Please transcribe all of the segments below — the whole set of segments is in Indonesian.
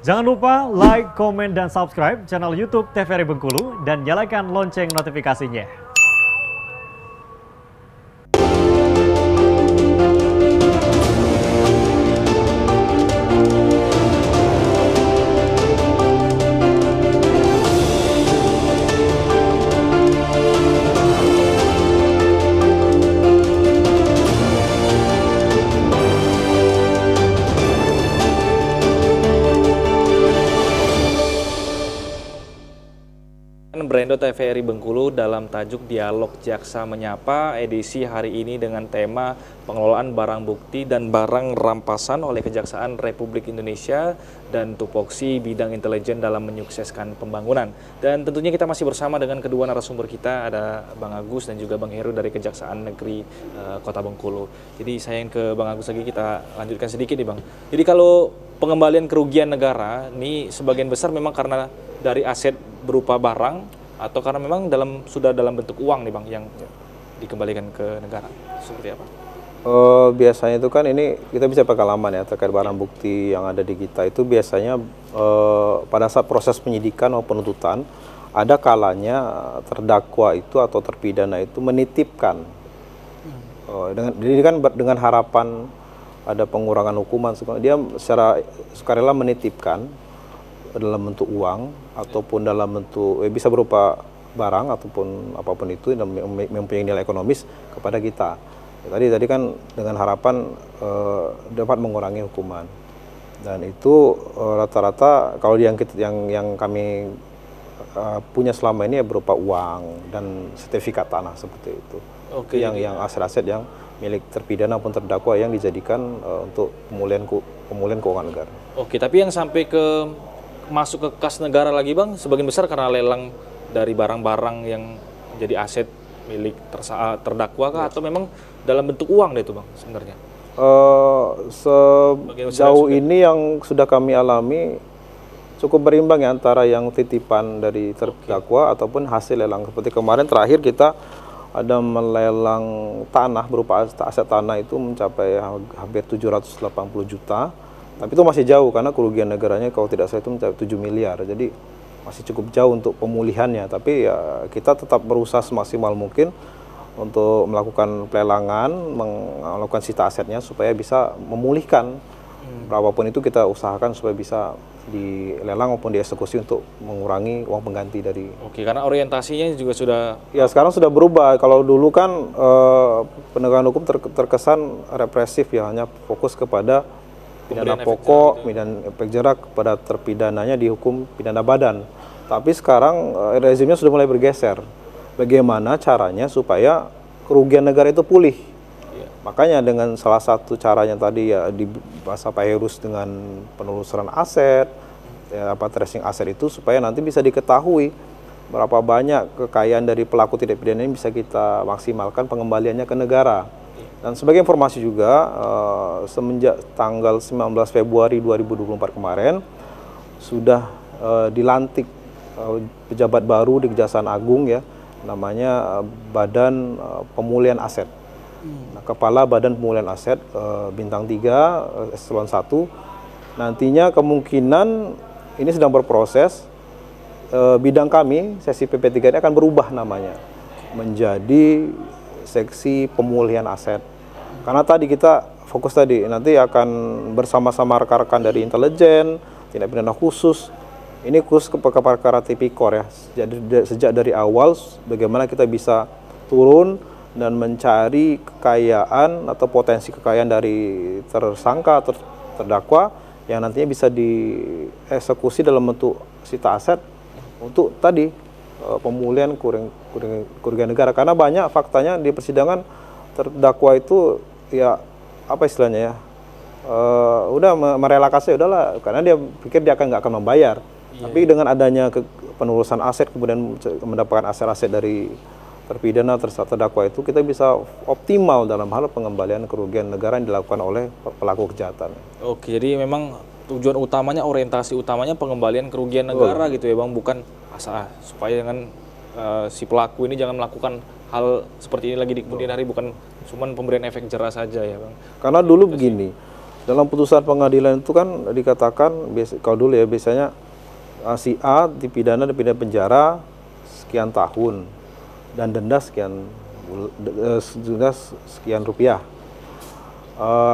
Jangan lupa like, komen, dan subscribe channel YouTube TVRI Bengkulu dan nyalakan lonceng notifikasinya. Brando TVRI Bengkulu dalam tajuk Dialog Jaksa Menyapa edisi hari ini dengan tema pengelolaan barang bukti dan barang rampasan oleh Kejaksaan Republik Indonesia dan tupoksi bidang intelijen dalam menyukseskan pembangunan. Dan tentunya kita masih bersama dengan kedua narasumber kita, ada Bang Agus dan juga Bang Heru dari Kejaksaan Negeri Kota Bengkulu. Jadi saya ingin ke Bang Agus lagi, kita lanjutkan sedikit nih Bang. Jadi kalau pengembalian kerugian negara ini sebagian besar memang karena dari aset berupa barang atau karena memang sudah dalam bentuk uang nih Bang yang dikembalikan ke negara, seperti apa? Biasanya itu kan ini kita bisa pengalaman ya terkait barang bukti yang ada di kita itu biasanya pada saat proses penyidikan maupun penuntutan ada kalanya terdakwa itu atau terpidana itu menitipkan jadi kan dengan harapan ada pengurangan hukuman, dia secara sukarela menitipkan dalam bentuk uang ataupun dalam bentuk bisa berupa barang ataupun apapun itu yang mempunyai nilai ekonomis kepada kita. Tadi kan dengan harapan dapat mengurangi hukuman. Dan itu rata-rata kalau yang kami punya selama ini ya berupa uang dan sertifikat tanah seperti itu. Oke, yang aset-aset yang milik terpidana maupun terdakwa yang dijadikan untuk pemulihan keuangan negara. Oke, tapi yang sampai masuk ke kas negara lagi Bang, sebagian besar karena lelang dari barang-barang yang jadi aset milik terdakwa kah, atau memang dalam bentuk uang deh itu Bang sebenarnya? Sejauh ini yang sudah kami alami cukup berimbang ya antara yang titipan dari terdakwa ataupun hasil lelang. Seperti kemarin terakhir kita ada melelang tanah berupa aset tanah itu mencapai hampir 780 juta. Tapi itu masih jauh karena kerugian negaranya kalau tidak salah itu mencapai 7 miliar. Jadi masih cukup jauh untuk pemulihannya. Tapi ya kita tetap berusaha semaksimal mungkin untuk melakukan pelelangan, melakukan sita asetnya supaya bisa memulihkan. Berapapun itu kita usahakan supaya bisa dilelang maupun dieksekusi untuk mengurangi uang pengganti dari. Oke, karena orientasinya juga sudah. Ya, sekarang sudah berubah. Kalau dulu kan penegakan hukum terkesan represif ya, hanya fokus kepada pidana pokok, pidana efek jerak kepada terpidananya dihukum pidana badan. Tapi sekarang rezimnya sudah mulai bergeser. Bagaimana caranya supaya kerugian negara itu pulih? Ya. Makanya dengan salah satu caranya tadi ya di bahasa Pak Herus dengan penelusuran aset, tracing aset itu supaya nanti bisa diketahui berapa banyak kekayaan dari pelaku tindak pidana ini bisa kita maksimalkan pengembaliannya ke negara. Dan sebagai informasi juga, semenjak tanggal 19 Februari 2024 kemarin, sudah dilantik pejabat baru di Kejaksaan Agung ya, namanya Badan Pemulihan Aset. Nah, Kepala Badan Pemulihan Aset Bintang 3, Eselon 1, nantinya kemungkinan ini sedang berproses, bidang kami, sesi PP3 ini akan berubah namanya, menjadi seksi pemulihan aset. Karena tadi kita fokus tadi, nanti akan bersama-sama rekan-rekan dari intelijen, tindak pidana khusus, ini khusus ke perkara tipikor ya, sejak dari awal bagaimana kita bisa turun dan mencari kekayaan atau potensi kekayaan dari tersangka atau terdakwa yang nantinya bisa dieksekusi dalam bentuk sita aset untuk tadi pemulihan kerugian negara. Karena banyak faktanya di persidangan terdakwa itu ya apa istilahnya ya udah merelakan saya udahlah karena dia pikir dia nggak akan membayar. Tapi dengan adanya penelusuran aset kemudian mendapatkan aset-aset dari terpidana terdakwa itu kita bisa optimal dalam hal pengembalian kerugian negara yang dilakukan oleh pelaku kejahatan. Oke, jadi memang tujuan utamanya, orientasi utamanya pengembalian kerugian negara gitu ya Bang, bukan supaya dengan si pelaku ini jangan melakukan hal seperti ini lagi di kemudian hari, bukan cuma pemberian efek jerah saja ya Bang. Karena dulu begini, Dalam putusan pengadilan itu kan dikatakan, kalau dulu ya biasanya si A dipidana penjara sekian tahun dan denda sekian rupiah.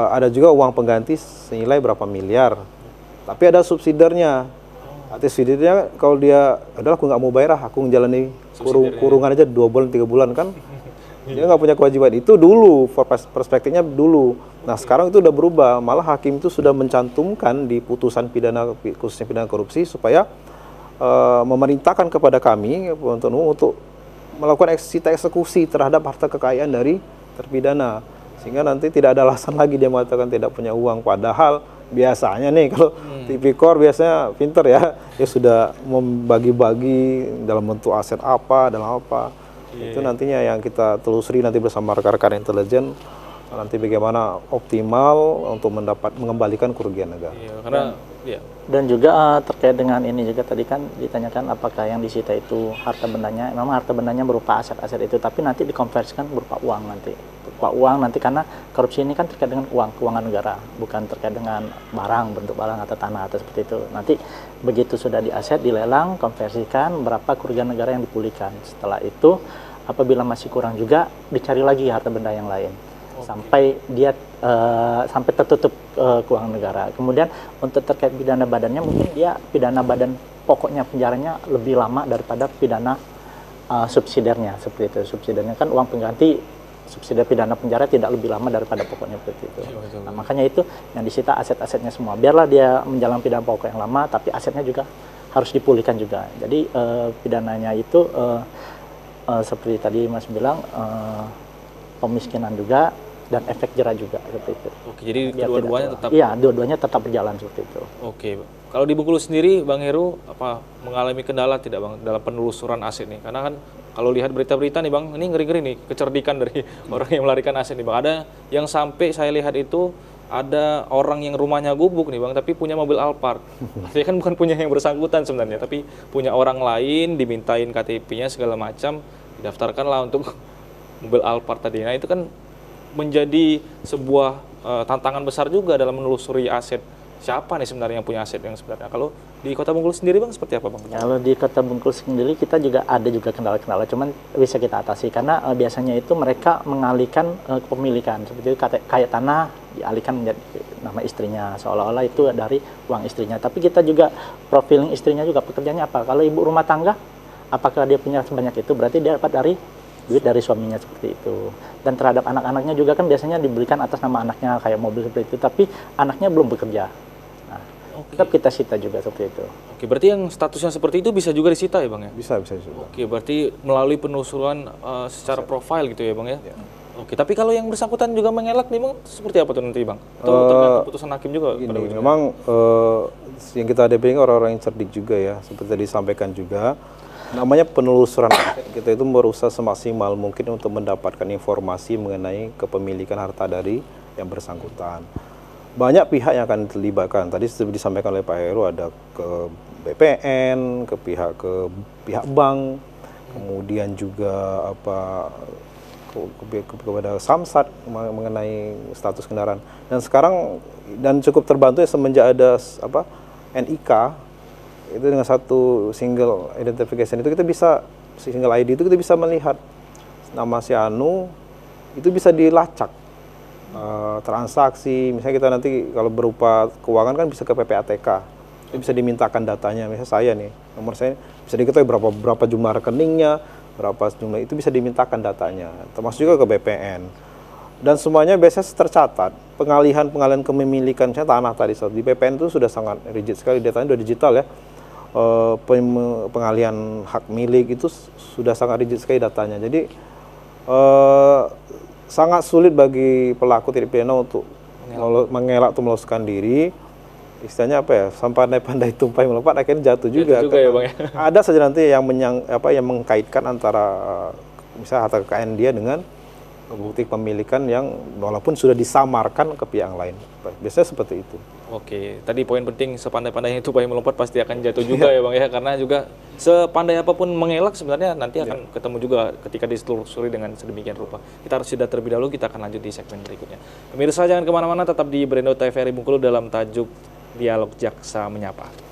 Ada juga uang pengganti senilai berapa miliar. Tapi ada subsidiarnya. Artinya subsidiarnya kalau dia adalah aku nggak mau bayar, aku menjalani kurungan aja 2 bulan 3 bulan kan. Dia nggak punya kewajiban itu dulu, perspektifnya dulu. Nah sekarang itu udah berubah, malah hakim itu sudah mencantumkan di putusan pidana, khususnya pidana korupsi, supaya memerintahkan kepada kami penuntut umum untuk melakukan eksekusi terhadap harta kekayaan dari terpidana, sehingga nanti tidak ada alasan lagi dia mengatakan tidak punya uang. Padahal biasanya nih kalau tipikor biasanya pinter ya, dia sudah membagi-bagi dalam bentuk aset apa, dalam apa. Itu nantinya yang kita telusuri nanti bersama rekan-rekan intelijen, nanti bagaimana optimal untuk mengembalikan kerugian negara. Karena dan juga terkait dengan ini juga tadi kan ditanyakan apakah yang disita itu harta bendanya, memang harta bendanya berupa aset-aset itu, tapi nanti dikonversikan berupa uang nanti karena korupsi ini kan terkait dengan keuangan negara, bukan terkait dengan bentuk barang atau tanah atau seperti itu. Nanti begitu sudah di aset, dilelang, konversikan, berapa kerugian negara yang dipulihkan. Setelah itu apabila masih kurang juga dicari lagi harta benda yang lain. Sampai dia sampai tertutup keuangan negara. Kemudian untuk terkait pidana badannya, mungkin dia pidana badan pokoknya penjaranya lebih lama daripada pidana subsidiarnya seperti itu. Subsidiarnya kan uang pengganti, subsidi pidana penjara tidak lebih lama daripada pokoknya seperti itu. Nah, makanya itu yang disita aset-asetnya semua. Biarlah dia menjalani pidana pokok yang lama, tapi asetnya juga harus dipulihkan juga. Jadi pidananya itu seperti tadi Mas bilang, pemiskinan juga dan efek jera juga seperti itu. Oke, jadi dua-duanya tetap. Iya, dua-duanya tetap berjalan seperti itu. Oke, kalau di Bengkulu sendiri, Bang Heru, apa mengalami kendala tidak, Bang, dalam penelusuran aset nih? Karena kan kalau lihat berita-berita nih, Bang, ini ngeri-ngeri nih kecerdikan dari orang yang melarikan aset nih, Bang. Ada yang sampai saya lihat itu ada orang yang rumahnya gubuk nih, Bang, tapi punya mobil Alphard. Artinya kan bukan punya yang bersangkutan sebenarnya, tapi punya orang lain, dimintain KTP-nya segala macam, didaftarkanlah untuk mobil Alphard tadi. Nah, itu kan menjadi sebuah tantangan besar juga dalam menelusuri aset. Siapa nih sebenarnya yang punya aset yang sebenarnya? Kalau di Kota Bengkulu sendiri, Bang, seperti apa, Bang? Kalau di Kota Bengkulu sendiri kita juga ada kendala-kendala, cuman bisa kita atasi karena biasanya itu mereka mengalihkan kepemilikan, seperti itu kayak tanah dialihkan menjadi nama istrinya, seolah-olah itu dari uang istrinya. Tapi kita juga profiling istrinya juga, pekerjaannya apa. Kalau ibu rumah tangga, apakah dia punya sebanyak itu? Berarti dia dapat duit dari suaminya seperti itu. Dan terhadap anak-anaknya juga kan biasanya dibelikan atas nama anaknya kayak mobil seperti itu, tapi anaknya belum bekerja. Nah, tetap kita sita juga seperti itu. Oke, berarti yang statusnya seperti itu bisa juga disita ya, Bang ya? Bisa juga. Oke, berarti melalui penelusuran secara profil gitu ya, Bang ya? Oke, tapi kalau yang bersangkutan juga mengelak nih, Bang, seperti apa tuh nanti, Bang? Atau tergantung putusan hakim juga? Memang yang kita hadapi orang-orang yang cerdik juga ya, seperti tadi disampaikan juga. Namanya penelusuran, kita itu berusaha semaksimal mungkin untuk mendapatkan informasi mengenai kepemilikan harta dari yang bersangkutan. Banyak pihak yang akan terlibatkan. Tadi sudah disampaikan oleh Pak Heru, ada ke BPN, ke pihak bank, kemudian juga kepada Samsat mengenai status kendaraan. Dan sekarang cukup terbantu ya semenjak ada NIK. Itu dengan satu single identification itu kita bisa, single ID itu kita bisa melihat nama si Anu, itu bisa dilacak transaksi. Misalnya kita nanti kalau berupa keuangan kan bisa ke PPATK, itu bisa dimintakan datanya. Misalnya saya nih, nomor saya bisa diketahui berapa jumlah rekeningnya, berapa jumlah, itu bisa dimintakan datanya, termasuk juga ke BPN. Dan semuanya biasanya tercatat. Pengalihan kepemilikan misalnya tanah tadi di BPN itu sudah sangat rigid sekali, datanya sudah digital ya. Pengalihan hak milik itu sudah sangat rigid sekali datanya. Jadi sangat sulit bagi pelaku tindak pidana untuk mengelak atau meloloskan diri. Istilahnya apa ya? Sampai pandai tumpai melompat akhirnya jatuh juga ya, Bang ya? Ada saja nanti yang yang mengkaitkan antara misalnya harta kekayaan dia dengan bukti kepemilikan yang walaupun sudah disamarkan ke pihak lain. Biasanya seperti itu. Oke, tadi poin penting sepandai-pandainya itu bayi melompat pasti akan jatuh juga ya Bang ya, karena juga sepandai apapun mengelak sebenarnya nanti akan ketemu juga ketika ditelusuri dengan sedemikian rupa. Kita harus jeda terlebih dahulu, kita akan lanjut di segmen berikutnya. Pemirsa jangan kemana-mana, tetap di Brendo TVRI Bengkulu dalam tajuk Dialog Jaksa Menyapa.